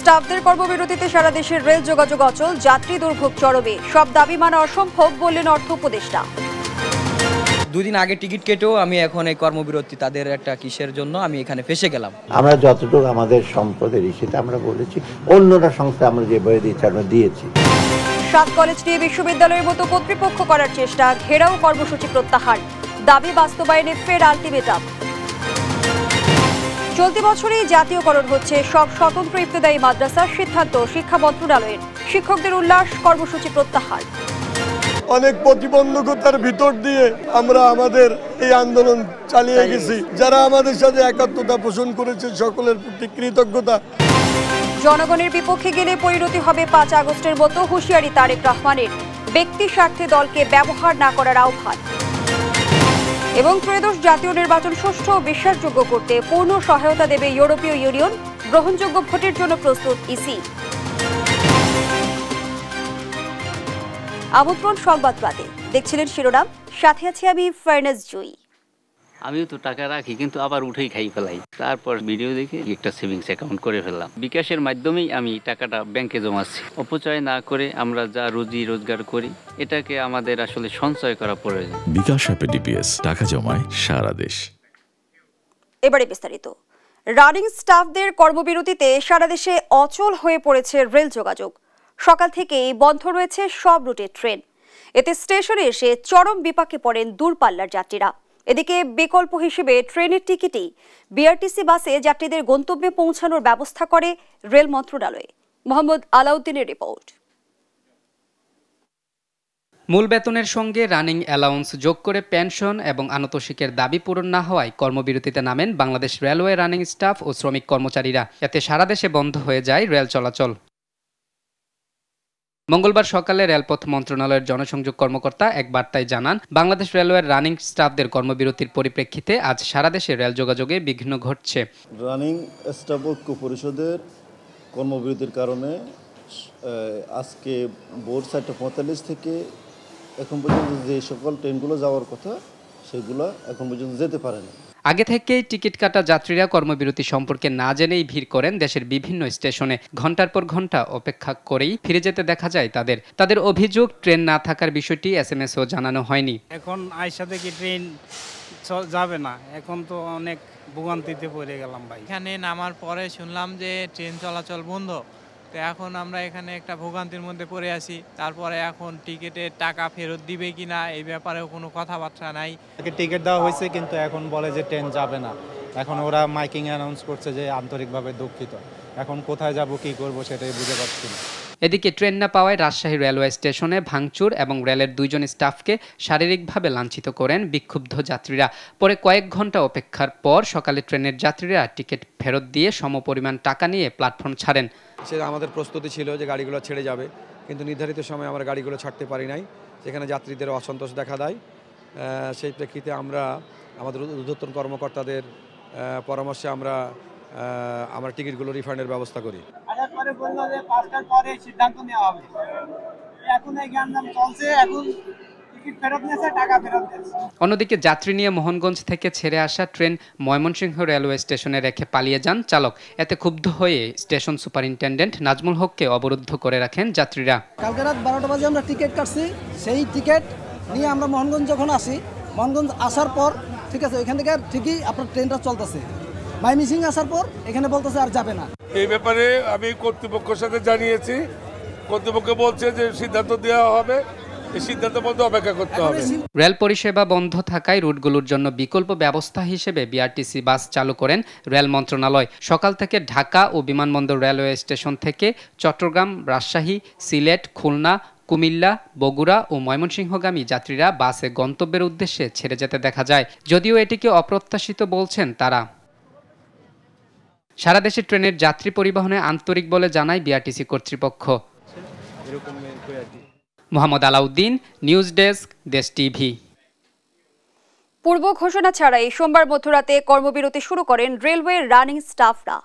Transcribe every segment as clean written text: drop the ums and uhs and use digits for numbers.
স্টাফদের কর্মবিরতিতে সারা দেশের রেল যোগাযোগ অচল, যাত্রী দুর্ভোগ চরমে। সব দাবি মানা অসম্ভব বললেন অর্থ উপদেষ্টা। দুদিন আগে টিকিট কেটেও আমি এখন এই কর্মবিরতি তাদের একটা কিসের জন্য আমি এখানে ফেসে গেলাম। আমরা যতটুকু আমাদের সম্পদের ইস্যুতে আমরা বলেছি, অন্যরা সংস্থা আমরা যে বই দিয়েছি আমরা দিয়েছি। 7 কলেজ নিয়ে বিশ্ববিদ্যালয়ের মতো কর্তৃপক্ষ করার চেষ্টা, ঘেরাও কর্মসূচি প্রত্যাহার, দাবি বাস্তবায়নে ফের আলটিমেটাম। চলতি বছরেই জাতীয়করণ হচ্ছে সব স্বতন্ত্র ইবতেদায়ী মাদ্রাসার সিদ্ধান্ত শিক্ষা মন্ত্রণালয়ের। শিক্ষকদের উল্লাস, কর্মসূচি প্রত্যাহার। অনেক প্রতিবন্ধকতার ভিতর দিয়ে আমরা আমাদের এই আন্দোলন চালিয়ে গেছি। যারা আমাদের সাথে একাত্মতা পোষণ করেছে সকলের প্রতি কৃতজ্ঞতা। জনগণের বিপক্ষে গেলে পরিণতি হবে 5 আগস্টের মতো, হুঁশিয়ারি তারেক রহমানের। ব্যক্তি স্বার্থে দলকে ব্যবহার না করার আহ্বান। এবং ত্রয়োদশ জাতীয় নির্বাচন সুষ্ঠু ও বিশ্বাসযোগ্য করতে পূর্ণ সহায়তা দেবে ইউরোপীয় ইউনিয়ন। গ্রহণযোগ্য ভোটের জন্য প্রস্তুত ইসি। আমন্ত্রণ সংবাদ রাতে, দেখছিলেন শিরোনাম, সাথে আছি আমি ফারনাজ জুই। আমিও তো টাকা রাখি, কিন্তু আবার উঠেই খাই ফেলাই। তারপর ভিডিও দেখে একটা সেভিংস অ্যাকাউন্ট করে ফেললাম। বিকাশের মাধ্যমেই আমি টাকাটা ব্যাংকে জমাচ্ছি। অপচয় না করে আমরা যা রুজি রোজগার করি, এটাকে আমাদের আসলে সঞ্চয় করা প্রয়োজন। বিকাশ অ্যাপে ডিপিএস, টাকা জমায় সারা দেশ। এবারে বিস্তারিত। রানিং স্টাফদের কর্মবিরতিতে সারা দেশে অচল হয়ে পড়েছে রেল যোগাযোগ। সকাল থেকেই বন্ধ রয়েছে সব রুটের ট্রেন। এতে স্টেশনে এসে চরম বিপাকে পড়েন দূরপাল্লার যাত্রীরা। এদিকে বিকল্প হিসেবে ট্রেনের টিকিটই বিআরটিসি বাসে যাত্রীদের গন্তব্যে পৌঁছানোর ব্যবস্থা করে রেল মন্ত্রণালয়। মোহাম্মদ আলাউদ্দিনের রিপোর্ট। মূল বেতনের সঙ্গে রানিং অ্যালাউন্স যোগ করে পেনশন এবং আনুতোষিকের দাবি পূরণ না হওয়ায় কর্মবিরতিতে নামেন বাংলাদেশ রেলওয়ে রানিং স্টাফ ও শ্রমিক কর্মচারীরা। এতে সারা দেশে বন্ধ হয়ে যায় রেল চলাচল। মঙ্গলবার সকালে রেলপথ মন্ত্রণালয়ের জনসংযোগ কর্মকর্তা এক বার্তায় জানান, বাংলাদেশ রেলওয়ের রানিং স্টাফদের কর্মবিরতির পরিপ্রেক্ষিতে আজ সারা দেশে রেল যোগাযোগে বিঘ্ন ঘটছে। রানিং স্টাফ ঐক্য পরিষদের কর্মবিরতির কারণে আজকে ভোর 4:45 থেকে এখন পর্যন্ত যে সকল ট্রেনগুলো যাওয়ার কথা সেগুলো এখন পর্যন্ত যেতে পারে না। আগে থেকেই টিকিট কাটা যাত্রীরা কর্মবিরতি সম্পর্কে না জেনেই ভিড় করেন দেশের বিভিন্ন স্টেশনে। ঘন্টার পর ঘন্টা অপেক্ষা করেই ফিরে যেতে দেখা যায় তাদের অভিযোগ, ট্রেন না থাকার বিষয়টি এসএমএসও জানানো হয়নি। এখন আইসা থেকে ট্রেন যাবে না, এখন তো অনেক ভোগান্তিতে পড়ে গেলাম ভাই। এখানে নামার পরে শুনলাম যে ট্রেন চলাচল বন্ধ, তো এখন আমরা এখানে একটা ভোগান্তির মধ্যে পড়ে আছি। তারপরে এখন টিকিটের টাকা ফেরত দিবে কিনা এই ব্যাপারেও কোনো কথাবার্তা নাই। টিকিট দেওয়া হয়েছে কিন্তু এখন বলে যে ট্রেন যাবে না। এখন ওরা মাইকিং অ্যানাউন্স করছে যে আন্তরিকভাবে দুঃখিত। এখন কোথায় যাব, কি করব সেটাই বুঝে পাচ্ছি না। এদিকে ট্রেন না পাওয়ায় রাজশাহী রেলওয়ে স্টেশনে ভাঙচুর এবং রেলের 2 জন স্টাফকে শারীরিকভাবে লাঞ্ছিত করেন বিক্ষুব্ধ যাত্রীরা। পরে কয়েক ঘন্টা অপেক্ষার পর সকালে ট্রেনের যাত্রীরা টিকিট ফেরত দিয়ে সমপরিমাণ টাকা নিয়ে প্ল্যাটফর্ম ছাড়েন। সেটা আমাদের প্রস্তুতি ছিল যে গাড়িগুলো ছেড়ে যাবে, কিন্তু নির্ধারিত সময়ে আমরা গাড়িগুলো ছাড়তে পারি নাই। সেখানে যাত্রীদের অসন্তোষ দেখা দেয়। সেই প্রেক্ষিতে আমরা আমাদের ঊর্ধ্বতন কর্মকর্তাদের পরামর্শে আমরা টিকিটগুলো রিফান্ডের ব্যবস্থা করি। অন্যদিকে যাত্রী নিয়ে মোহনগঞ্জ থেকে ছেড়ে আসা ট্রেন ময়মনসিংহ রেলওয়ে স্টেশনে রেখে পালিয়ে যান চালক। এতে ক্ষুব্ধ হয়ে স্টেশন সুপারিনটেন্ডেন্ট নাজমুল হককে অবরুদ্ধ করে রাখেন যাত্রীরা। কালকে রাত 12টা বাজে আমরা টিকিট কাটছি। সেই টিকিট নিয়ে আমরা মোহনগঞ্জ যখন আসি, মোহনগঞ্জ আসার পর ঠিক আছে, ওইখান থেকে ঠিকই আপনার ট্রেনটা চলতেছে। মাইমিসিং আসার পর এখানে বলতেছে আর যাবে না। এই ব্যাপারে আমি কর্তৃপক্ষের সাথে জানিয়েছি। কর্তৃপক্ষ বলছে যে সিদ্ধান্ত দেওয়া হবে, এই সিদ্ধান্তের মধ্যে অপেক্ষা করতে হবে। রেল পরিষেবা বন্ধ থাকায় রুটগুলোর জন্য বিকল্প ব্যবস্থা হিসেবে বিআরটিসি বাস চালু করেন রেল মন্ত্রণালয়। সকাল থেকে ঢাকা ও বিমানবন্দর রেলওয়ে স্টেশন থেকে চট্টগ্রাম, রাজশাহী, সিলেট, খুলনা, কুমিল্লা, বগুড়া ও ময়মনসিংহগামী যাত্রীরা বাসে গন্তব্যের উদ্দেশ্যে ছেড়ে যেতে দেখা যায়। যদিও এটিকে অপ্রত্যাশিত বলছেন তারা। সারা দেশে ট্রেনের যাত্রী পরিবহনে আন্তরিক বলে জানায় বিআরটিসি কর্তৃপক্ষ। মোহাম্মদ আলাউদ্দিন, নিউজ ডেস্ক, দেশ টিভি। পূর্ব ঘোষণা ছাড়াই সোমবার মধ্যরাতে কর্মবিরতি শুরু করেন রেলওয়ে রানিং স্টাফরা।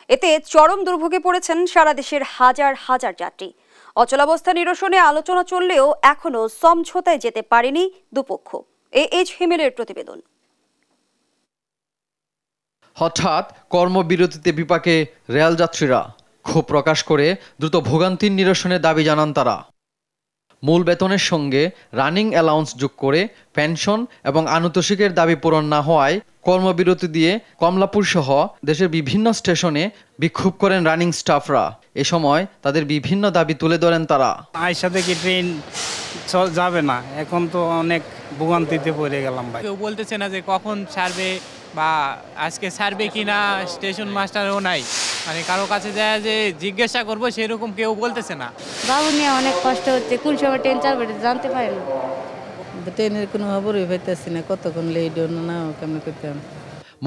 এতে চরম দুর্ভোগে পড়েছেন সারা দেশের হাজার হাজার যাত্রী। অচলাবস্থা নিরসনে আলোচনা চললেও এখনো সমঝোতায় যেতে পারেনি দুপক্ষ। এইচ হিমেলের প্রতিবেদন। হঠাৎ কর্মবিরতিতে বিপাকে রেল যাত্রীরা। ক্ষোভ প্রকাশ করে দ্রুত ভোগান্তির নিরসনের দাবি জানান তারা। মূল বেতনের সঙ্গে রানিং অ্যালাউন্স যোগ করে পেনশন এবং আনুতোষিকের দাবি পূরণ না হওয়ায় কর্মবিরতি দিয়ে কমলাপুর সহ দেশের বিভিন্ন স্টেশনে বিক্ষোভ করেন রানিং স্টাফরা। এ সময় তাদের বিভিন্ন দাবি তুলে ধরেন তারা। আয়সা থেকে ট্রেন যাবে না, এখন তো অনেক ভোগান্তিতে পড়ে গেলাম ভাই। কেউ বলতেছে না যে কখন ছাড়বে বা আজকে ছাড়বে কিনা, স্টেশন মাস্টারও নাই, মানে কারো কাছে যায় যে জিজ্ঞাসা করবো সেরকম কেউ বলতেছে না। বাবু নিয়ে অনেক কষ্ট হচ্ছে, কোন সময় ট্রেন ছাড়বে জানতে পারি না। ট্রেনের কোনো খবরই পাইতেছি না, কতক্ষণ লেট না কেমন করতাম।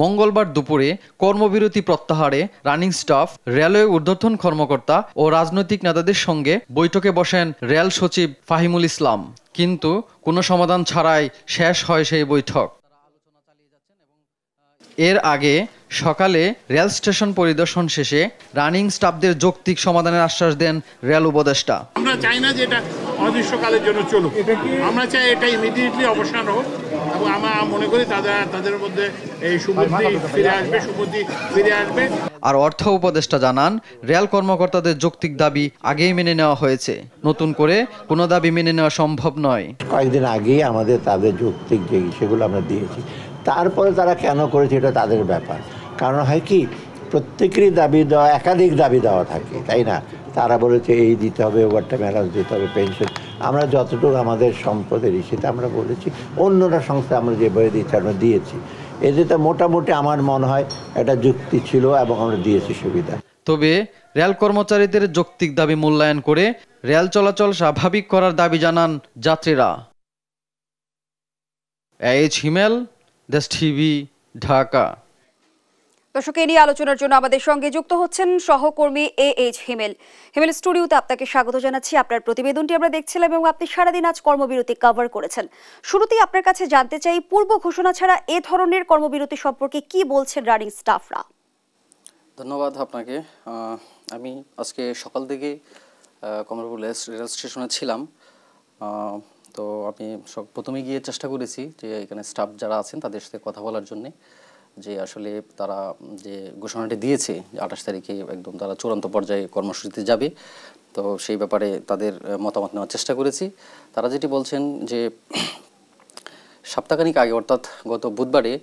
মঙ্গলবার দুপুরে কর্মবিরতি প্রত্যাহারে রানিং স্টাফ, রেলওয়ে ঊর্ধ্বতন কর্মকর্তা ও রাজনৈতিক নেতাদের সঙ্গে বৈঠকে বসেন রেল সচিব ফাহিমুল ইসলাম, কিন্তু কোনো সমাধান ছাড়াই শেষ হয় সেই বৈঠক। এর আগে সকালে রেল স্টেশন পরিদর্শন শেষে রানিং স্টাফদের যৌক্তিক সমাধানের আশ্বাস দেন রেল উপদেষ্টা। আমরা চাই না যে এটা অনির্দিষ্টকালের জন্য চলুক, আমরা চাই এটা ইমিডিয়েটলি অবসান হোক এবং আমরা মনে করি তাদের মধ্যে এই সুবুদ্ধি ফিরে আসবে। আর অর্থ উপদেষ্টা জানান, রেল কর্মকর্তাদের যৌক্তিক দাবি আগেই মেনে নেওয়া হয়েছে, নতুন করে কোনো দাবি মেনে নেওয়া সম্ভব নয়। কয়েকদিন আগেই আমাদের তাদের যৌক্তিক যে সেগুলো আমরা দিয়েছি, তারপরে তারা কেন করেছে এটা তাদের ব্যাপার। কারণ হয় কি, প্রত্যেকেরই দাবি দেওয়া, একাধিক দাবি দেওয়া থাকে, তাই না? তারা বলেছে এই দিতে হবে, ওভারটাইম অ্যালাউন্স দিতে হবে, পেনশন। আমরা যতটুকু আমাদের সম্পদের সেটা আমরা বলেছি, অন্যরা সংস্থা আমরা যেভাবে দিচ্ছি আমরা দিয়েছি। এতে মোটামুটি আমার মনে হয় একটা যুক্তি ছিল এবং আমরা দিয়েছি সুবিধা। তবে রেল কর্মচারীদের যৌক্তিক দাবি মূল্যায়ন করে রেল চলাচল স্বাভাবিক করার দাবি জানান যাত্রীরা। এইচ হিমেল, দেশ টিভি, ঢাকা। দর্শক, এই নিয়ে আলোচনার জন্য আমাদের সঙ্গে যুক্ত হচ্ছেন সহকর্মী এইচ হিমেল। হিমেল, স্টুডিওতে আপনাকে স্বাগত জানাচ্ছি। আপনার প্রতিবেদনটি আমরা দেখছিলাম এবং আপনি সারাদিন আজ কর্মবিরতি কভার করেছেন। শুরুতেই আপনার কাছে জানতে চাই, পূর্ব ঘোষণা ছাড়া এ ধরনের কর্মবিরতি সম্পর্কে কি বলছেন রানিং স্টাফরা? ধন্যবাদ আপনাকে। আমি আজকে সকাল থেকে কমলাপুর রেল স্টেশনে ছিলাম। তো আমি প্রথমে গিয়ে চেষ্টা করেছি যে এখানে স্টাফ যারা আছেন তাদের সাথে কথা বলার জন্যে, যে আসলে তারা যে ঘোষণাটি দিয়েছে যে 28 তারিখে একদম তারা চূড়ান্ত পর্যায়ে কর্মসূচিতে যাবে, তো সেই ব্যাপারে তাদের মতামত নেওয়ার চেষ্টা করেছি। তারা যেটি বলছেন যে সপ্তাহখানিক আগে, অর্থাৎ গত বুধবারে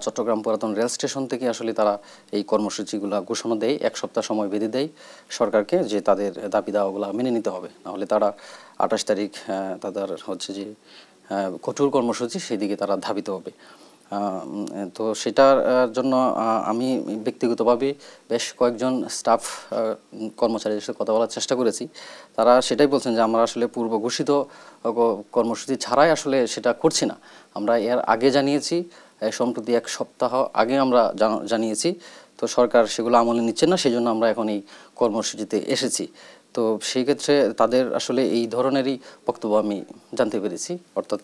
চট্টগ্রাম পুরাতন রেল স্টেশন থেকে আসলে তারা এই কর্মসূচিগুলো ঘোষণা দেয়, 1 সপ্তাহ সময় বেঁধে দেয় সরকারকে, যে তাদের দাবি দাওয়াগুলো মেনে নিতে হবে, নাহলে তারা 28 তারিখ তাদের হচ্ছে যে কঠোর কর্মসূচি সেদিকে তারা ধাবিত হবে। তো সেটার জন্য আমি ব্যক্তিগতভাবে বেশ কয়েকজন স্টাফ কর্মচারীদের সাথে কথা বলার চেষ্টা করেছি। তারা সেটাই বলছেন যে আমরা আসলে পূর্ব ঘোষিত কর্মসূচি ছাড়াই আসলে সেটা করছি না। আমরা এর আগে জানিয়েছি, সম্প্রতি 1 সপ্তাহ আগে আমরা জানিয়েছি, তো সরকার সেগুলো আমলে নিচ্ছে না, সেই জন্য আমরা এখন এই কর্মসূচিতে এসেছি। তো সেই ক্ষেত্রে তাদের আসলে এই ধরনেরই বক্তব্য আমি জানতে পেরেছি, অর্থাৎ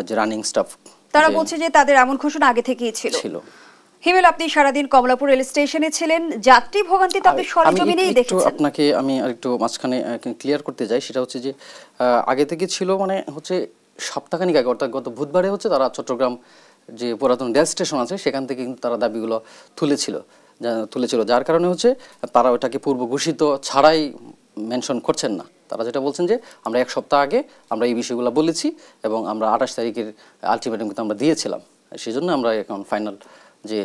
যে রানিং স্টাফ তারা বলছে যে তাদের এমন ঘোষণা আগে থেকেই ছিল। হিমেল, আপনি সারাদিন কমলাপুর রেল স্টেশনে ছিলেন, যাত্রী ভোগান্তি তো আপনি সরেজমিনেই দেখেছেন। আপনাকে আমি আরেকটু মাঝখানে ক্লিয়ার করতে যাই, সেটা হচ্ছে যে আগে থেকে ছিল, মানে হচ্ছে সপ্তাহখানিক আগে, অর্থাৎ গত বুধবারে হচ্ছে তারা চট্টগ্রাম যে পুরাতন রেল স্টেশন আছে সেখান থেকে কিন্তু তারা দাবিগুলো তুলেছিল, যার কারণে হচ্ছে তারা ওটাকে পূর্ব ঘোষিত ছাড়াই মেনশন করছেন না। তারা যেটা বলছেন যে আমরা 1 সপ্তাহ আগে আমরা এই বিষয়গুলো বলেছি এবং আমরা 28 তারিখের আলটিমেটাম কিন্তু আমরা দিয়েছিলাম, সেই জন্য আমরা এখন ফাইনাল যে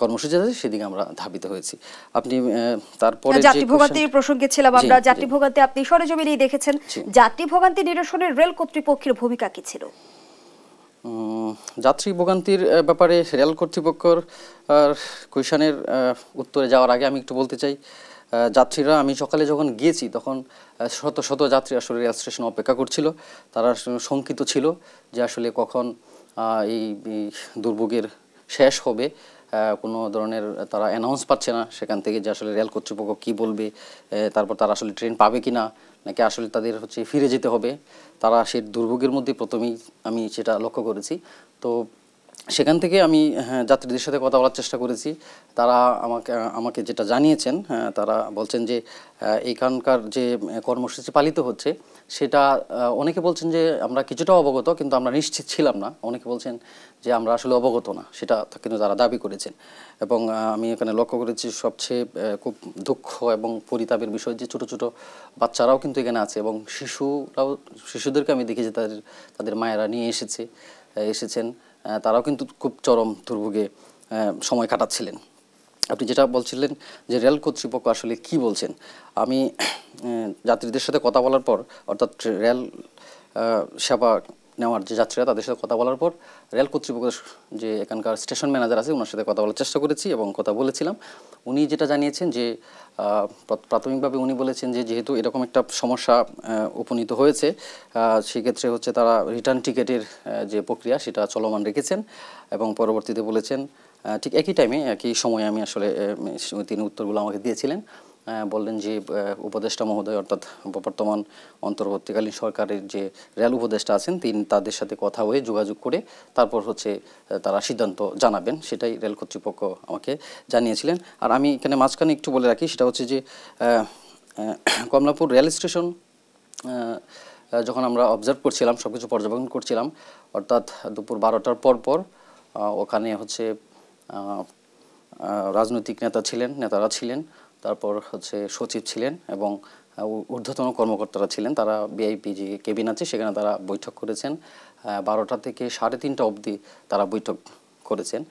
কর্মসূচি আছে সেদিকে আমরা ধাবিত হয়েছি। আপনি তারপরে যাত্রী ভোগান্তির প্রসঙ্গে ছিলাম আমরা। যাত্রী ভোগান্তি আপনি সরেজমিনেই দেখেছেন, যাত্রী ভোগান্তি নিরসনে রেল কর্তৃপক্ষের ভূমিকা কি ছিল? যাত্রী ভোগান্তির ব্যাপারে রেল কর্তৃপক্ষের কোয়েশনের উত্তরে যাওয়ার আগে আমি একটু বলতে চাই, যাত্রীরা, আমি সকালে যখন গিয়েছি তখন শত শত যাত্রী আসলে রেল স্টেশনে অপেক্ষা করছিল। তারা শঙ্কিত ছিল যে আসলে কখন এই দুর্ভোগের শেষ হবে, কোনো ধরনের তারা অ্যানাউন্স পাচ্ছে না সেখান থেকে যে আসলে রেল কর্তৃপক্ষ কী বলবে, তারপর তারা আসলে ট্রেন পাবে কি না, নাকি আসলে তাদের হচ্ছে ফিরে যেতে হবে। তারা সেই দুর্ভোগের মধ্যে প্রথমেই আমি সেটা লক্ষ্য করেছি। তো সেখান থেকে আমি যাত্রীদের সাথে কথা বলার চেষ্টা করেছি। তারা আমাকে যেটা জানিয়েছেন, তারা বলছেন যে এইখানকার যে কর্মসূচি পালিত হচ্ছে সেটা অনেকে বলছেন যে আমরা কিছুটা অবগত, কিন্তু আমরা নিশ্চিত ছিলাম না। অনেকে বলছেন যে আমরা আসলে অবগত না, সেটা কিন্তু তারা দাবি করেছেন। এবং আমি এখানে লক্ষ্য করেছি সবচেয়ে খুব দুঃখ এবং পরিতাপের বিষয় যে ছোট ছোট বাচ্চারাও কিন্তু এখানে আছে, এবং শিশুদেরকে আমি দেখি যে তাদের মায়েরা নিয়ে এসেছেন, তারাও কিন্তু খুব চরম দুর্ভোগে সময় কাটাচ্ছিলেন। আপনি যেটা বলছিলেন যে রেল কর্তৃপক্ষ আসলে কি বলছেন, আমি যাত্রীদের সাথে কথা বলার পর, অর্থাৎ রেল সেবা নেওয়ার যে যাত্রীরা তাদের সাথে কথা বলার পর রেল কর্তৃপক্ষের যে এখানকার স্টেশন ম্যানেজার আছে ওনার সাথে কথা বলার চেষ্টা করেছি এবং কথা বলেছিলাম। উনি যেটা জানিয়েছেন যে প্রাথমিকভাবে উনি বলেছেন যে যেহেতু এরকম একটা সমস্যা উপনীত হয়েছে, সেক্ষেত্রে হচ্ছে তারা রিটার্ন টিকিটের যে প্রক্রিয়া সেটা চলমান রেখেছেন, এবং পরবর্তীতে বলেছেন ঠিক একই টাইমে একই সময়ে আমি আসলে তিনি উত্তরগুলো আমাকে দিয়েছিলেন। বললেন যে উপদেষ্টা মহোদয়, অর্থাৎ বর্তমান অন্তর্বর্তীকালীন সরকারের যে রেল উপদেষ্টা আছেন তিনি তাদের সাথে কথা হয়ে যোগাযোগ করে তারপর হচ্ছে তারা সিদ্ধান্ত জানাবেন, সেটাই রেল কর্তৃপক্ষ আমাকে জানিয়েছিলেন। আর আমি এখানে মাঝখানে একটু বলে রাখি, সেটা হচ্ছে যে কমলাপুর রেল স্টেশন যখন আমরা অবজার্ভ করছিলাম, সব কিছু পর্যবেক্ষণ করছিলাম, অর্থাৎ দুপুর 12টার পর ওখানে হচ্ছে রাজনৈতিক নেতারা ছিলেন, তারপর হচ্ছে সচিব ছিলেন এবং ঊর্ধ্বতন কর্মকর্তারা ছিলেন। তারা ভিআইপি যে কেবিন আছে সেখানে তারা বৈঠক করেছেন। 12টা থেকে 3:30 অবধি তারা বৈঠক করেছেন।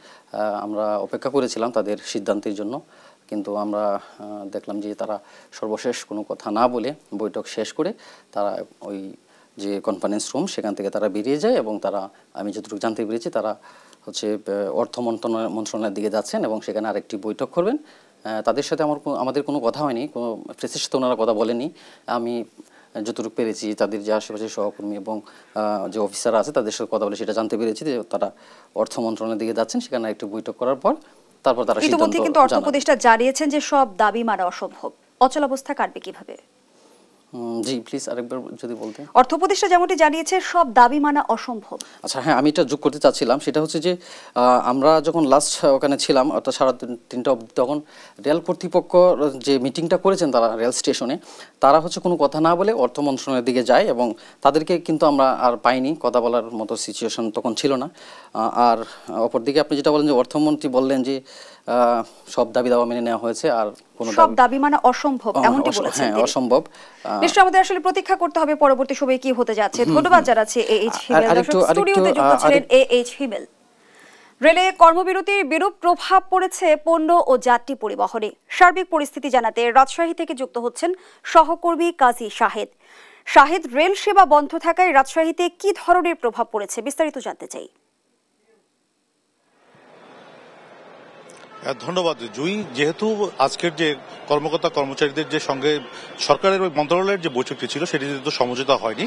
আমরা অপেক্ষা করেছিলাম তাদের সিদ্ধান্তের জন্য, কিন্তু আমরা দেখলাম যে তারা সর্বশেষ কোনো কথা না বলে বৈঠক শেষ করে তারা ওই যে কনফারেন্স রুম সেখান থেকে তারা বেরিয়ে যায়, এবং তারা, আমি যতটুকু জানতে পেরেছি, তারা হচ্ছে অর্থ মন্ত্রণালয়ের দিকে যাচ্ছেন এবং সেখানে আরেকটি বৈঠক করবেন। তাদের সাথে আমাদের কোনো কথা হয়নি, কোনো প্রেসের সাথে ওনারা কথা বলেনি। আমি যতটুকু পেরেছি তাদের যে আশেপাশের সহকর্মী এবং যে অফিসার আছে তাদের সাথে কথা বলে সেটা জানতে পেরেছি যে তারা অর্থ মন্ত্রণালয়ের দিকে যাচ্ছেন, সেখানে একটু বৈঠক করার পর তারপর তারা সিদ্ধান্ত ইতিমধ্যে কিন্তু অর্থ উপদেষ্টা জানিয়েছেন যে সব দাবি মানা অসম্ভব। অচল অবস্থা কাটবে কিভাবে? জি প্লিজ আরেকবার যদি বলতেন। অর্থ উপদেষ্টা যেমনটি জানিয়েছে সব দাবি মানা অসম্ভব। আচ্ছা হ্যাঁ, আমি এটা যোগ করতে চাচ্ছিলাম, সেটা হচ্ছে যে আমরা যখন লাস্ট ওখানে ছিলাম অর্থাৎ 3:30 অবধি, তখন রেল কর্তৃপক্ষ যে মিটিংটা করেছেন তারা রেল স্টেশনে, তারা হচ্ছে কোনো কথা না বলে অর্থ মন্ত্রণালয়ের দিকে যায়, এবং তাদেরকে কিন্তু আমরা আর পাইনি, কথা বলার মতো সিচুয়েশন তখন ছিল না। আর অপরদিকে আপনি যেটা বলেন যে অর্থমন্ত্রী বললেন যে সব দাবি দাওয়া মেনে নেওয়া হয়েছে, আর সব দাবি মানা অসম্ভব এমনটি বলেছেন। হ্যাঁ, অসম্ভব। নিশ্চয়ই আমাদের আসলে প্রতীক্ষা করতে হবে পরবর্তী সময়ে কি হতে যাচ্ছে। ধন্যবাদ জানাচ্ছি AH হিমেল। স্টুডিওতে যুক্ত ছিলেন AH হিমেল। রেলে কর্মবিরতির বিরূপ প্রভাব পড়েছে পণ্য ও যাত্রী পরিবহনে। সার্বিক পরিস্থিতি জানাতে রাজশাহী থেকে যুক্ত হচ্ছেন সহকর্মী কাজী শাহেদ। রেল সেবা বন্ধ থাকায় রাজশাহীতে কি ধরনের প্রভাব পড়েছে বিস্তারিত জানতে চাই। ধন্যবাদ জুই। যেহেতু আজকের যে কর্মকর্তা কর্মচারীদের যে সঙ্গে সরকারের ওই মন্ত্রণালয়ের যে বৈঠকটি ছিল সেটি কিন্তু সমঝোতা হয়নি,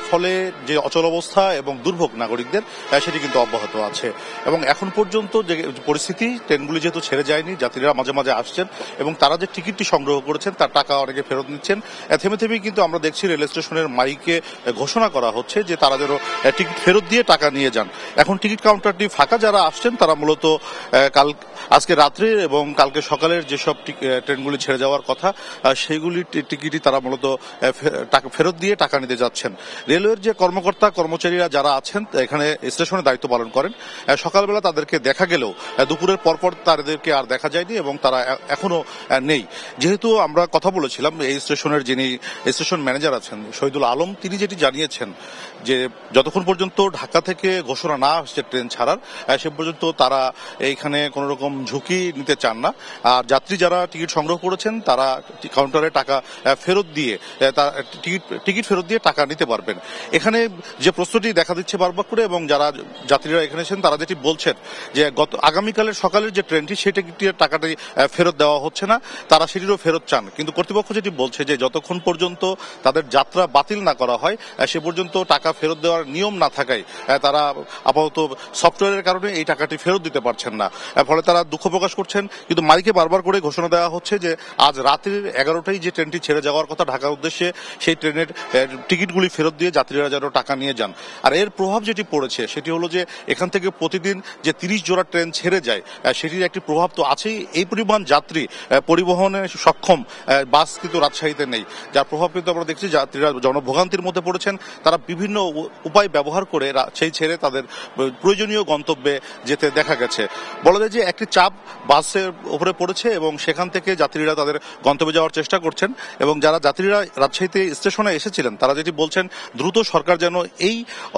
ফলে যে অচল অবস্থা এবং দুর্ভোগ নাগরিকদের সেটি কিন্তু অব্যাহত আছে। এবং এখন পর্যন্ত যে পরিস্থিতি, ট্রেনগুলি যেহেতু ছেড়ে যায়নি, যাত্রীরা মাঝে মাঝে আসছেন এবং তারা যে টিকিটটি সংগ্রহ করেছেন তার টাকা অনেকে ফেরত নিচ্ছেন। থেমে থেমেই কিন্তু আমরা দেখছি রেল স্টেশনের মাইকে ঘোষণা করা হচ্ছে যে তারা যেন টিকিট ফেরত দিয়ে টাকা নিয়ে যান। এখন টিকিট কাউন্টারটি ফাঁকা, যারা আসছেন তারা মূলত আজকে রাত্রে এবং কালকে সকালের যেসব ট্রেনগুলি ছেড়ে যাওয়ার কথা সেইগুলির টিকিটই তারা মূলত টাকা ফেরত দিয়ে টাকা নিতে যাচ্ছেন। রেলওয়ের যে কর্মকর্তা কর্মচারীরা যারা আছেন এখানে স্টেশনে দায়িত্ব পালন করেন, সকালবেলা তাদেরকে দেখা গেলেও দুপুরের পরপর তাদেরকে আর দেখা যায়নি এবং তারা এখনো নেই। যেহেতু আমরা কথা বলেছিলাম এই স্টেশনের যিনি স্টেশন ম্যানেজার আছেন শহীদুল আলম, তিনি যেটি জানিয়েছেন যে যতক্ষণ পর্যন্ত ঢাকা থেকে ঘোষণা না আসছে ট্রেন ছাড়ার, সে পর্যন্ত তারা এইখানে কোনো রকম ঝুঁকি নিতে চান না। আর যাত্রী যারা টিকিট সংগ্রহ করেছেন তারা কাউন্টারে টাকা ফেরত দিয়ে টিকিট ফেরত দিয়ে টাকা নিতে পারবেন। এখানে যে প্রশ্নটি দেখা দিচ্ছে বারবার করে, এবং যারা যাত্রীরা এখানে এসেছেন তারা যেটি বলছেন যে আগামীকালের সকালের যে ট্রেনটি সেই টিকিটের টাকাটি ফেরত দেওয়া হচ্ছে না, তারা সেটিরও ফেরত চান। কিন্তু কর্তৃপক্ষ যেটি বলছে যে যতক্ষণ পর্যন্ত তাদের যাত্রা বাতিল না করা হয় সে পর্যন্ত টাকা ফেরত দেওয়ার নিয়ম না থাকায় তারা আপাতত সফটওয়্যারের কারণে এই টাকাটি ফেরত দিতে পারছেন না। ফলে তারা দুঃখ প্রকাশ করছেন, কিন্তু মাইকে বারবার করে ঘোষণা দেওয়া হচ্ছে যে আজ রাতের 11টায় যে ট্রেনটি ছেড়ে যাওয়ার কথা ঢাকার উদ্দেশ্যে, সেই ট্রেনের টিকিটগুলি ফেরত দিয়ে যাত্রীরা যেন টাকা নিয়ে যান। আর এর প্রভাব যেটি পড়েছে সেটি হলো যে এখান থেকে প্রতিদিন যে 30 জোড়া ট্রেন ছেড়ে যায় সেটির একটি প্রভাব তো আছেই। এই পরিমাণ যাত্রী পরিবহনে সক্ষম বাস কিন্তু রাজশাহীতে নেই, যার প্রভাব কিন্তু আমরা দেখছি যাত্রীরা জনভোগান্তির মধ্যে পড়েছেন। তারা বিভিন্ন উপায় ব্যবহার করে সেই ছেড়ে তাদের প্রয়োজনীয় গন্তব্যে যেতে দেখা গেছে। বলা যায় যে একটি চাপ বাসের উপরে পড়েছে এবং সেখান থেকে যাত্রীরা তাদের গন্তব্যে যাওয়ার চেষ্টা করছেন। এবং যারা যাত্রীরা রাজশাহীতে স্টেশনে এসেছিলেন তারা যেটি বলছেন, দ্রুত সরকার যেন এই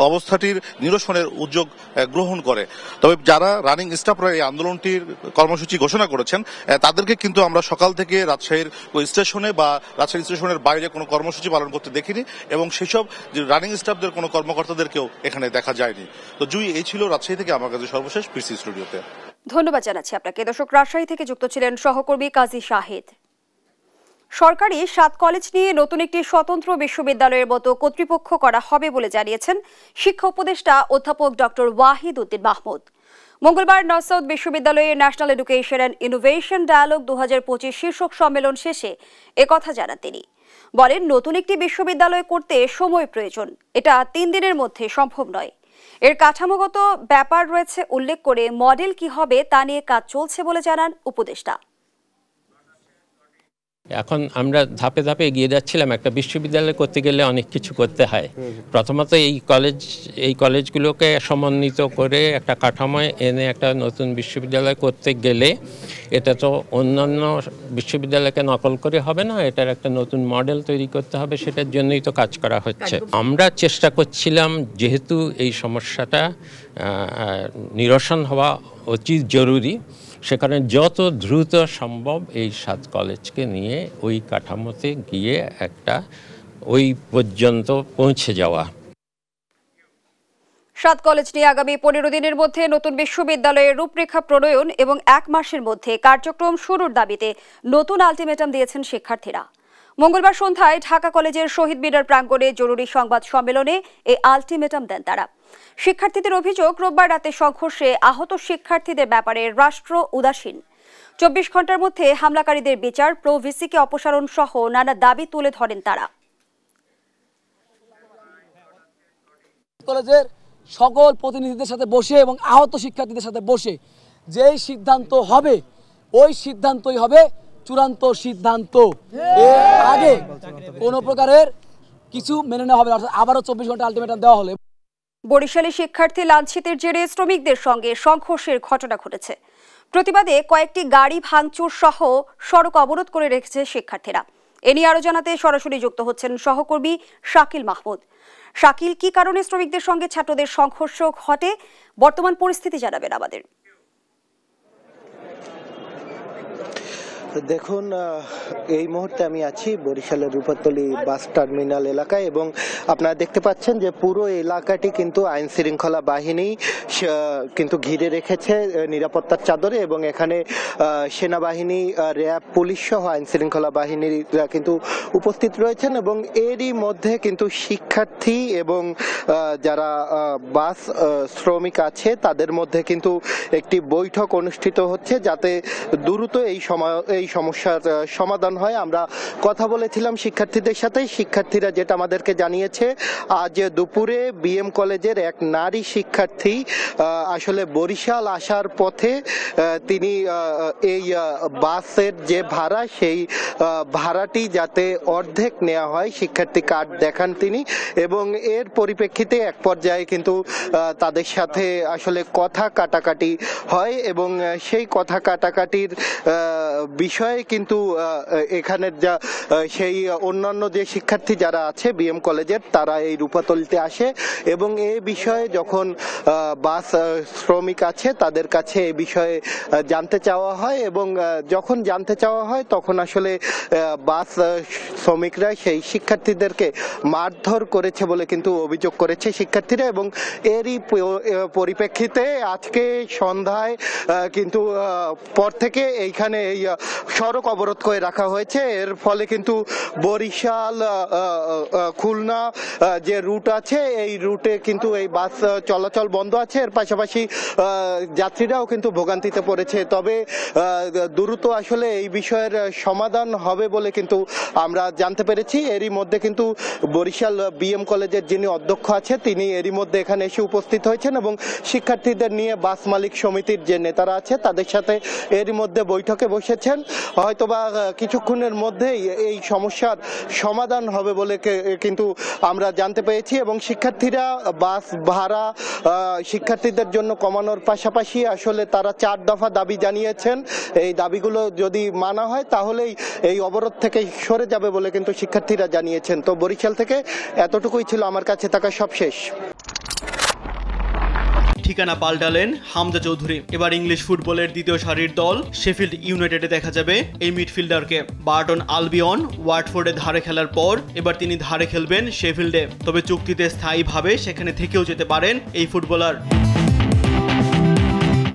অবস্থাটির নিরসনের উদ্যোগ গ্রহণ করে। তবে যারা রানিং স্টাফরা এই আন্দোলনটির কর্মসূচি ঘোষণা করেছেন তাদেরকে কিন্তু আমরা সকাল থেকে রাজশাহীর স্টেশনে বা রাজশাহী স্টেশনের বাইরে কোনো কর্মসূচি পালন করতে দেখিনি এবং সেসব যে রানিং স্টাফদের কোনো কর্মকর্তাদেরকেও এখানে দেখা যায়নি। তো জুই, এই ছিল রাজশাহী থেকে আমার কাছে সর্বশেষ পিসি স্টুডিওতে। ধন্যবাদ জানাচ্ছি আপনাকে। দর্শক, রাজশাহী থেকে যুক্ত ছিলেন সহকর্মী কাজী শাহিদ। সরকারি 7 কলেজ নিয়ে নতুন একটি স্বতন্ত্র বিশ্ববিদ্যালয়ের মতো কর্তৃপক্ষ করা হবে বলে জানিয়েছেন শিক্ষা উপদেষ্টা অধ্যাপক ডক্টর ওয়াহিদ উদ্দিন মাহমুদ। মঙ্গলবার নর্থ বিশ্ববিদ্যালয়ে national education and innovation dialogue 2025 শীর্ষক সম্মেলন শেষে একথা জানান তিনি। বলেন, নতুন একটি বিশ্ববিদ্যালয় করতে সময় প্রয়োজন, এটা 3 দিনের মধ্যে সম্ভব নয়। এর কাঠামোগত ব্যাপার রয়েছে উল্লেখ করে মডেল কি হবে তা নিয়ে কাজ চলছে বলে জানান উপদেষ্টা। এখন আমরা ধাপে ধাপে এগিয়ে যাচ্ছিলাম। একটা বিশ্ববিদ্যালয় করতে গেলে অনেক কিছু করতে হয়। প্রথমত এই কলেজগুলোকে সমন্বিত করে একটা কাঠামোয় এনে একটা নতুন বিশ্ববিদ্যালয় করতে গেলে এটা তো অন্যান্য বিশ্ববিদ্যালয়কে নকল করে হবে না, এটার একটা নতুন মডেল তৈরি করতে হবে, সেটার জন্যই তো কাজ করা হচ্ছে। আমরা চেষ্টা করছিলাম, যেহেতু এই সমস্যাটা নিরসন হওয়া অতি জরুরি, সেখানে যত দ্রুত সম্ভব এই 7 কলেজকে নিয়ে ওই কাঠামোতে গিয়ে একটা ওই পর্যন্ত পৌঁছে যাওয়া। 7 কলেজ নিয়ে আগামী 15 দিনের মধ্যে নতুন বিশ্ববিদ্যালয়ের রূপরেখা প্রণয়ন এবং 1 মাসের মধ্যে কার্যক্রম শুরুর দাবিতে নতুন আলটিমেটাম দিয়েছেন শিক্ষার্থীরা। মঙ্গলবার সন্ধ্যায় ঢাকা কলেজের শহীদ মিনার প্রাঙ্গণে জরুরি সংবাদ সম্মেলনে এই আলটিমেটাম দেন তারা। শিক্ষার্থীদের অভিযোগ, রোববার রাতে সংঘর্ষে আহত শিক্ষার্থীদের ব্যাপারে রাষ্ট্র উদাসীন। 24 ঘন্টার মধ্যে হামলাকারীদের বিচার, প্রো ভিসিকে অপসারণ সহ নানা দাবি তুলে ধরেন তারা। কলেজের সকল প্রতিনিধিদের সাথে বসে এবং আহত শিক্ষার্থীদের সাথে বসে যেই সিদ্ধান্ত হবে ওই সিদ্ধান্তই হবে চূড়ান্ত সিদ্ধান্ত। এর আগে কোনো প্রকারের কিছু মেনে নেওয়া হবে না। আবারও 24 ঘন্টা আলটিমেটাম দেওয়া হলে। বরিশালে শিক্ষার্থী লাঞ্ছিতের জেরে শ্রমিকদের সঙ্গে সংঘর্ষের ঘটনা ঘটেছে। প্রতিবাদে কয়েকটি গাড়ি ভাঙচুর সহ সড়ক অবরোধ করে রেখেছে শিক্ষার্থীরা। এ নিয়ে আরো জানাতে সরাসরি যুক্ত হচ্ছেন সহকর্মী শাকিল মাহমুদ। শাকিল, কি কারণে শ্রমিকদের সঙ্গে ছাত্রদের সংঘর্ষ ঘটে, বর্তমান পরিস্থিতি জানাবেন আমাদের। দেখুন, এই মুহূর্তে আমি আছি বরিশালের রূপাতলী বাস টার্মিনাল এলাকায় এবং আপনারা দেখতে পাচ্ছেন যে পুরো এলাকাটি কিন্তু আইন শৃঙ্খলা বাহিনী কিন্তু ঘিরে রেখেছে নিরাপত্তার চাদরে এবং এখানে সেনাবাহিনী, র্যাব, পুলিশ সহ আইন শৃঙ্খলা বাহিনীরা কিন্তু উপস্থিত রয়েছেন এবং এরই মধ্যে কিন্তু শিক্ষার্থী এবং যারা বাস শ্রমিক আছে তাদের মধ্যে কিন্তু একটি বৈঠক অনুষ্ঠিত হচ্ছে যাতে দ্রুত এই সমস্যার সমাধান হয়। আমরা কথা বলেছিলাম শিক্ষার্থীদের সাথে, শিক্ষার্থীরা যেটা আমাদেরকে জানিয়েছে, আজ দুপুরে বিএম কলেজের এক নারী শিক্ষার্থী আসলে বরিশাল আসার পথে তিনি এই বাসের যে ভাড়া সেই ভাড়াটি যাতে অর্ধেক নেওয়া হয়, শিক্ষার্থী কার্ড দেখান তিনি এবং এর পরিপ্রেক্ষিতে এক পর্যায়ে কিন্তু তাদের সাথে আসলে কথা কাটাকাটি হয় এবং সেই কথা কাটাকাটির বিষয়ে কিন্তু এখানের যা সেই অন্যান্য যে শিক্ষার্থী যারা আছে বিএম কলেজের তারা এই রূপাতলিতে আসে এবং এই বিষয়ে যখন বাস শ্রমিক আছে তাদের কাছে এই বিষয়ে জানতে চাওয়া হয় এবং যখন জানতে চাওয়া হয় তখন আসলে বাস শ্রমিকরা সেই শিক্ষার্থীদেরকে মারধর করেছে বলে কিন্তু অভিযোগ করেছে শিক্ষার্থীরা এবং এরই পরিপ্রেক্ষিতে আজকে সন্ধ্যায় কিন্তু পর থেকে এইখানে এই সড়ক অবরোধ করে রাখা হয়েছে। এর ফলে কিন্তু বরিশাল খুলনা যে রুট আছে এই রুটে কিন্তু এই বাস চলাচল বন্ধ আছে। এর পাশাপাশি যাত্রীরাও কিন্তু ভোগান্তিতে পড়েছে। তবে দ্রুত আসলে এই বিষয়ের সমাধান হবে বলে কিন্তু আমরা জানতে পেরেছি। এরই মধ্যে কিন্তু বরিশাল বিএম কলেজের যিনি অধ্যক্ষ আছে তিনি এরই মধ্যে এখানে এসে উপস্থিত হয়েছেন এবং শিক্ষার্থীদের নিয়ে বাস মালিক সমিতির যে নেতারা আছে তাদের সাথে এরই মধ্যে বৈঠকে বসেছেন। হয়তোবা কিছুক্ষণের মধ্যেই এই সমস্যার সমাধান হবে বলে কিন্তু আমরা জানতে পেরেছি এবং শিক্ষার্থীরা বাস ভাড়া শিক্ষার্থীদের জন্য কমানোর পাশাপাশি আসলে তারা 4 দফা দাবি জানিয়েছেন। এই দাবিগুলো যদি মানা হয় তাহলেই এই অবরোধ থেকে সরে যাবে বলে কিন্তু শিক্ষার্থীরা জানিয়েছেন। তো বরিশাল থেকে এতটুকুই ছিল আমার কাছে থাকা সবশেষ। ঠিকানা পাল্টালেন হামজা চৌধুরী। এবার ইংলিশ ফুটবলের দ্বিতীয় সারির দল শেফিল্ড ইউনাইটেডে দেখা যাবে এই মিডফিল্ডারকে। বার্টন আলবিয়ন ওয়াটফোর্ডে ধারে খেলার পর এবার তিনি ধারে খেলবেন শেফিল্ডে। তবে চুক্তিতে স্থায়ীভাবে সেখানে থেকেও যেতে পারেন এই ফুটবলার।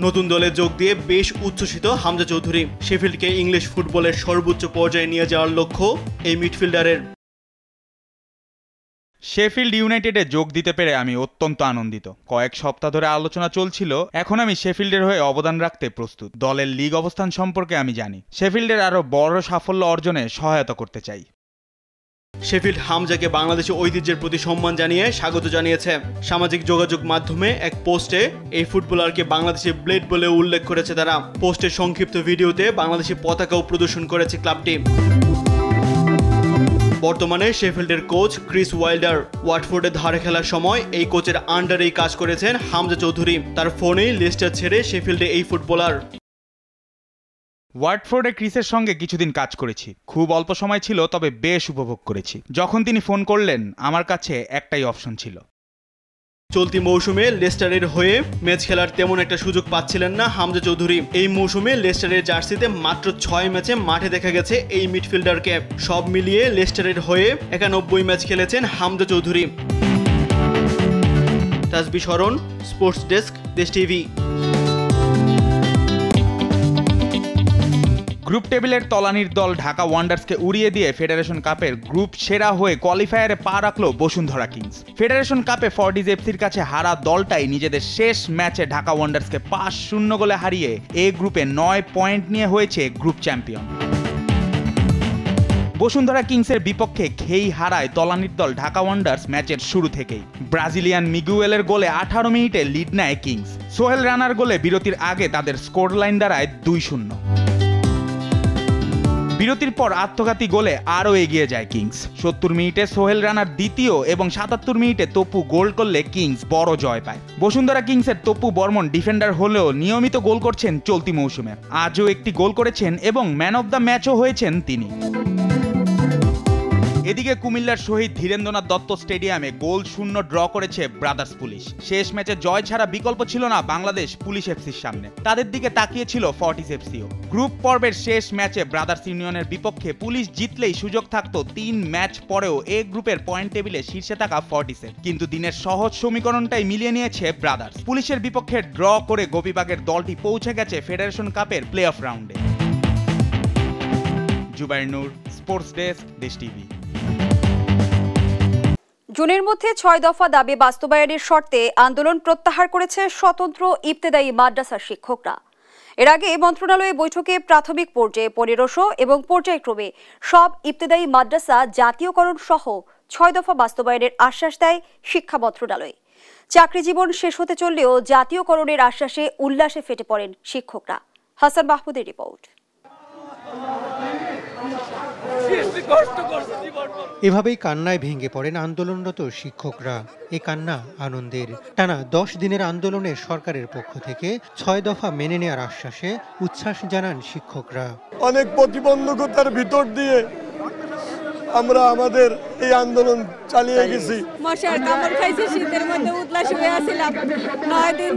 নতুন দলে যোগ দিয়ে বেশ উচ্ছ্বসিত হামজা চৌধুরী। শেফিল্ডকে ইংলিশ ফুটবলের সর্বোচ্চ পর্যায়ে নিয়ে যাওয়ার লক্ষ্য এই মিডফিল্ডারের। শেফিল্ড ইউনাইটেডে যোগ দিতে পেরে আমি অত্যন্ত আনন্দিত। কয়েক সপ্তাহ ধরে আলোচনা চলছিল, এখন আমি শেফিল্ডের হয়ে অবদান রাখতে প্রস্তুত। দলের লিগ অবস্থান সম্পর্কে আমি জানি, শেফিল্ডের আরও বড় সাফল্য অর্জনে সহায়তা করতে চাই। শেফিল্ড হামজাকে বাংলাদেশের ঐতিহ্যের প্রতি সম্মান জানিয়ে স্বাগত জানিয়েছে। সামাজিক যোগাযোগ মাধ্যমে এক পোস্টে এই ফুটবলারকে বাংলাদেশের ব্লেড বলে উল্লেখ করেছে তারা। পোস্টের সংক্ষিপ্ত ভিডিওতে বাংলাদেশের পতাকাও প্রদর্শন করেছে ক্লাবটি। বর্তমানে শেফিল্ডের কোচ ক্রিস ওয়াইল্ডার। ওয়াটফোর্ডে ধারে খেলার সময় এই কোচের আন্ডারেই কাজ করেছেন হামজা চৌধুরী। তার ফোনেই লেস্টার ছেড়ে শেফিল্ডে এই ফুটবলার। ওয়াটফোর্ডে ক্রিসের সঙ্গে কিছুদিন কাজ করেছি, খুব অল্প সময় ছিল, তবে বেশ উপভোগ করেছি। যখন তিনি ফোন করলেন আমার কাছে একটাই অপশন ছিল। চলতি মৌসুমে লেস্টারের হয়ে ম্যাচ খেলার তেমন একটা সুযোগ পাচ্ছিলেন না হামজা চৌধুরী। এই মৌসুমে লেস্টারের জার্সিতে মাত্র 6 ম্যাচে মাঠে দেখা গেছে এই মিডফিল্ডারকে। সব মিলিয়ে লেস্টারের হয়ে 91 ম্যাচ খেলেছেন হামজা চৌধুরী। তাসবি শরণ, স্পোর্টস ডেস্ক, দেশ টিভি। গ্রুপ টেবিলের তলানির দল ঢাকা ওয়ান্ডার্সকে উড়িয়ে দিয়ে ফেডারেশন কাপের গ্রুপ সেরা হয়ে কোয়ালিফায়ারে পা রাখলো বসুন্ধরা কিংস। ফেডারেশন কাপে ফর্টিজ এফসির কাছে হারা দলটাই নিজেদের শেষ ম্যাচে ঢাকা ওয়ান্ডার্সকে 5-0 গোলে হারিয়ে এ গ্রুপে 9 পয়েন্ট নিয়ে হয়েছে গ্রুপ চ্যাম্পিয়ন। বসুন্ধরা কিংসের বিপক্ষে খেই হারায় তলানির দল ঢাকা ওয়ান্ডার্স ম্যাচের শুরু থেকেই। ব্রাজিলিয়ান মিগুয়েলের গোলে 18 মিনিটে লিড নেয় কিংস। সোহেল রানার গোলে বিরতির আগে তাদের স্কোর লাইন দাঁড়ায় 2-0। বিরতির পর আত্মঘাতী গোলে আরও এগিয়ে যায় কিংস। 70 মিনিটে সোহেল রানার দ্বিতীয় এবং 77 মিনিটে তপু গোল করলে কিংস বড় জয় পায়। বসুন্ধরা কিংসের তপু বর্মন ডিফেন্ডার হলেও নিয়মিত গোল করছেন চলতি মৌসুমে। আজও একটি গোল করেছেন এবং ম্যান অব দ্য ম্যাচও হয়েছেন তিনি। এদিকে কুমিল্লার শহীদ ধীরেন্দ্রনাথ দত্ত স্টেডিয়ামে গোল শূন্য ড্র করেছে ব্রাদার্স পুলিশ। শেষ ম্যাচে জয় ছাড়া বিকল্প ছিল না বাংলাদেশ পুলিশ এফসির সামনে। তাদের দিকে তাকিয়েছিল ফর্টিজ এফসিও। গ্রুপ পর্বের শেষ ম্যাচে ব্রাদার্স ইউনিয়নের বিপক্ষে পুলিশ জিতলেই সুযোগ থাকতো 3 ম্যাচ পরেও এ গ্রুপের পয়েন্ট টেবিলে শীর্ষে থাকা ফর্টিসের। কিন্তু দিনের সহজ সমীকরণটাই মিলিয়ে নিয়েছে ব্রাদার্স। পুলিশের বিপক্ষে ড্র করে গোপীবাগের দলটি পৌঁছে গেছে ফেডারেশন কাপের প্লে অফ রাউন্ডে। জুবাইর নূর, স্পোর্টস ডেস্ক, দেশ টিভি। জুনের মধ্যে 6 দফা দাবি বাস্তবায়নের শর্তে আন্দোলন প্রত্যাহার করেছে স্বতন্ত্র ইবতেদায়ী মাদ্রাসার শিক্ষকরা। এর আগে মন্ত্রণালয়ে বৈঠকে প্রাথমিক পর্যায়ে 1500 এবং পর্যায়ক্রমে সব ইবতেদায়ী মাদ্রাসা জাতীয়করণ সহ 6 দফা বাস্তবায়নের আশ্বাস দেয় শিক্ষা মন্ত্রণালয়। চাকরি জীবন শেষ হতে চললেও জাতীয়করণের আশ্বাসে উল্লাসে ফেটে পড়েন শিক্ষকরা। হাসান মাহমুদের রিপোর্ট। এভাবেই কান্নায় ভেঙে পড়েন আন্দোলনরত শিক্ষকরা। এ কান্না আনন্দের। টানা 10 দিনের আন্দোলনে সরকারের পক্ষ থেকে 6 দফা মেনে নেওয়ার আশ্বাসে উচ্ছ্বাস জানান শিক্ষকরা। অনেক প্রতিবন্ধকতার ভিতর দিয়ে আমরা আমাদের এই আন্দোলন চালিয়ে গেছি। মশার কামড় খাইছে, শীতের মধ্যে উল্লাস হয়ে আসছিলাম। 9 দিন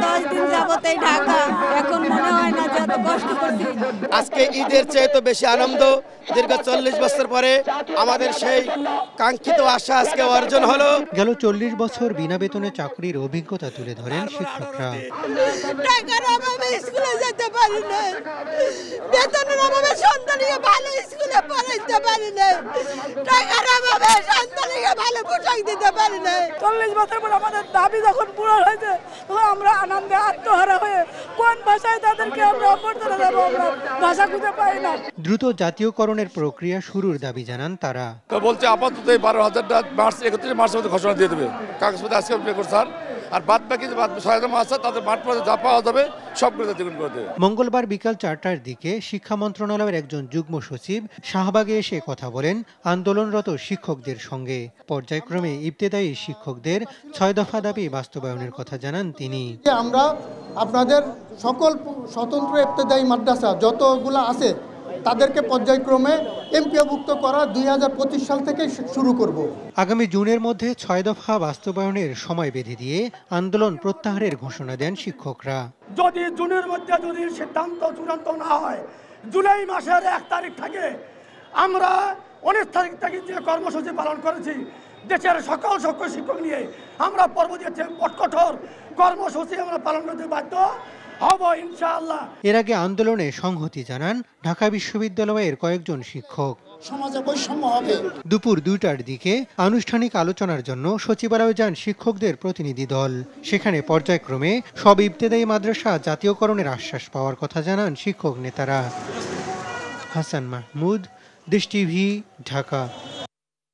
10 দিন যাবত এই ঢাকা, এখন মনে হয় না যে এত কষ্ট করছি। আজকে ঈদের চেয়ে তো বেশি আনন্দ। দীর্ঘ 40 বছর পরে আমাদের সেই কাঙ্ক্ষিত আশা আজকে অর্জন হলো। গেল 40 বছর বিনা বেতনে চাকরির অভিজ্ঞতা তুলে ধরেন শিক্ষকরা। টাকার অভাবে স্কুলে যেতে পারি না, বেতনের অভাবে ভালো স্কুলে পড়াইতে পারি না, টাকার অভাবে সন্তানকে ভালো পোশাক দিতে পারি না। 40 বছর পর আমাদের দাবি যখন পূরণ হয়েছে তখন আমরা আনন্দে আত্মহারা হয়ে কোন ভাষায় তাদেরকে আমরা অভ্যর্থনা দেবো, আমরা ভাষা খুঁজে পাই না। দ্রুত জাতীয়করণের প্রক্রিয়া শুরুর দাবি জানান তারা। তো বলছে আপাতত 12,000টা মার্চ 31 মার্চের মধ্যে ঘোষণা দিয়ে দেবে, কাগজপত্র আজকে আপনি করুন স্যার, আর বাদ বাকি যে 6,000 মাস তাদের মাঠ পর্যন্ত যা পাওয়া যাবে সবগুলো দ্বিগুণ করে দেবে। মঙ্গলবার বিকাল 4টার দিকে শিক্ষা মন্ত্রণালয়ের একজন যুগ্ম সচিব শাহবাগে এসে কথা বলেন আন্দোলনরত শিক্ষকদের সঙ্গে। পর্যায়ক্রমে ইবতেদায়ী শিক্ষকদের 6 দফা দাবি বাস্তবায়নের কথা জানান তিনি। আমরা আপনাদের সকল স্বতন্ত্র ইবতেদায়ী মাদ্রাসা যতগুলো আছে তাদেরকে পর্যায়ক্রমে এমপিওভুক্ত করা 2025 সাল থেকে শুরু করব। আগামী জুনের মধ্যে 6 দফা বাস্তবায়নের সময় বেঁধে দিয়ে আন্দোলন প্রত্যাহারের ঘোষণা দেন শিক্ষকরা। যদি জুনের মধ্যে যদি সিদ্ধান্ত চূড়ান্ত না হয়, জুলাই মাসের 1 তারিখ থেকে আমরা 19 তারিখ থেকে যে কর্মসূচি পালন করেছি দেশের সকল শিক্ষক নিয়ে আমরা পরবর্তীতে কঠোর কর্মসূচি আমরা পালন করতে বাধ্য হব ইনশাআল্লাহ। এর আগে আন্দোলনে সংহতি জানান ঢাকা বিশ্ববিদ্যালয়ের কয়েকজন শিক্ষক। সমাজে বৈষম্য হবে। দুপুর 2টার দিকে আনুষ্ঠানিক আলোচনার জন্য সচিবালয়ে যান শিক্ষকদের প্রতিনিধি দল। সেখানে পর্যায়ক্রমে সব ইবতেদায়ী মাদ্রাসা জাতীয়করণের আশ্বাস পাওয়ার কথা জানান শিক্ষক নেতারা। হাসান মাহমুদ, দেশ টিভি, ঢাকা।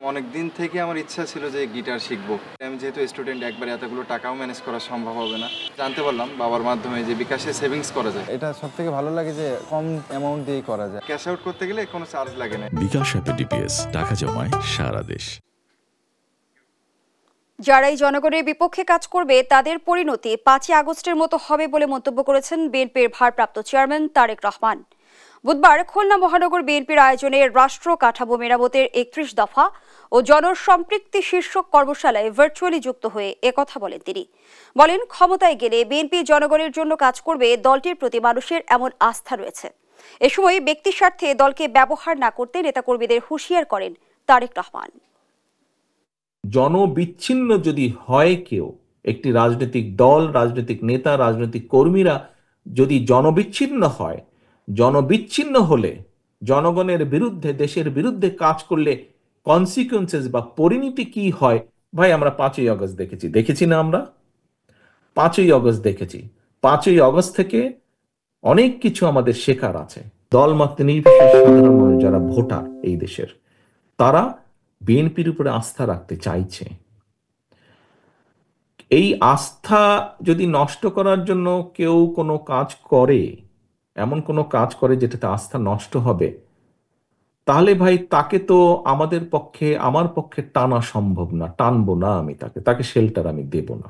অনেক দিন থেকে আমার ইচ্ছা ছিল যে গিটার শিখবো। আমি যেহেতু স্টুডেন্ট, একবার এতগুলো টাকাও ম্যানেজ করা সম্ভব হবে না। জানতে পারলাম বাবার মাধ্যমে যে বিকাশে সেভিংস করা যায়। এটা সবথেকে ভালো লাগে যে কম অ্যামাউন্ট দিয়েই করা যায়। ক্যাশ আউট করতে গেলে কোনো চার্জ লাগে না। বিকাশ অ্যাপে ডিপিএস, টাকা জমায় সারা দেশ। যারাই জনগণের বিপক্ষে কাজ করবে তাদের পরিণতি 5ই আগস্টের মতো হবে বলে মন্তব্য করেছেন বিএনপির ভারপ্রাপ্ত চেয়ারম্যান তারেক রহমান। বুধবার খুলনা মহানগর বিএনপির আয়োজনে রাষ্ট্র কাঠামো মেরামতের 31 দফা ও জনসম্পৃক্তি শীর্ষক কর্মশালায় ভার্চুয়ালি যুক্ত হয়ে একথা বলেন তিনি। বলেন, ক্ষমতায় গেলে বিএনপি জনগণের জন্য কাজ করবে, দলটির প্রতি মানুষের এমন আস্থা রয়েছে। এ সময় ব্যক্তি স্বার্থে দলকে ব্যবহার না করতে নেতাকর্মীদের হুঁশিয়ার করেন তারেক রহমান। জনবিচ্ছিন্ন যদি হয় কেউ, একটি রাজনৈতিক দল, রাজনৈতিক নেতা, রাজনৈতিক কর্মীরা যদি জনবিচ্ছিন্ন হয়, জনবিচ্ছিন্ন হলে জনগণের বিরুদ্ধে, দেশের বিরুদ্ধে কাজ করলে কনসিকুয়েন্সেস বা পরিণতি কি হয়, ভাই আমরা 5ই আগস্ট দেখেছি না? আমরা 5ই আগস্ট দেখেছি। 5ই আগস্ট থেকে অনেক কিছু আমাদের শেখার আছে। দলমত নির্বিশেষে সাধারণ মানুষ যারা ভোটার এই দেশের, তারা বিএনপির উপরে আস্থা রাখতে চাইছে। এই আস্থা যদি নষ্ট করার জন্য কেউ কোনো কাজ করে, এমন কোনো কাজ করে যেটাতে আস্থা নষ্ট হবে, তাহলে ভাই তাকে তো আমার পক্ষে টানা সম্ভব না, টানবো না আমি তাকে শেল্টার আমি দেব না।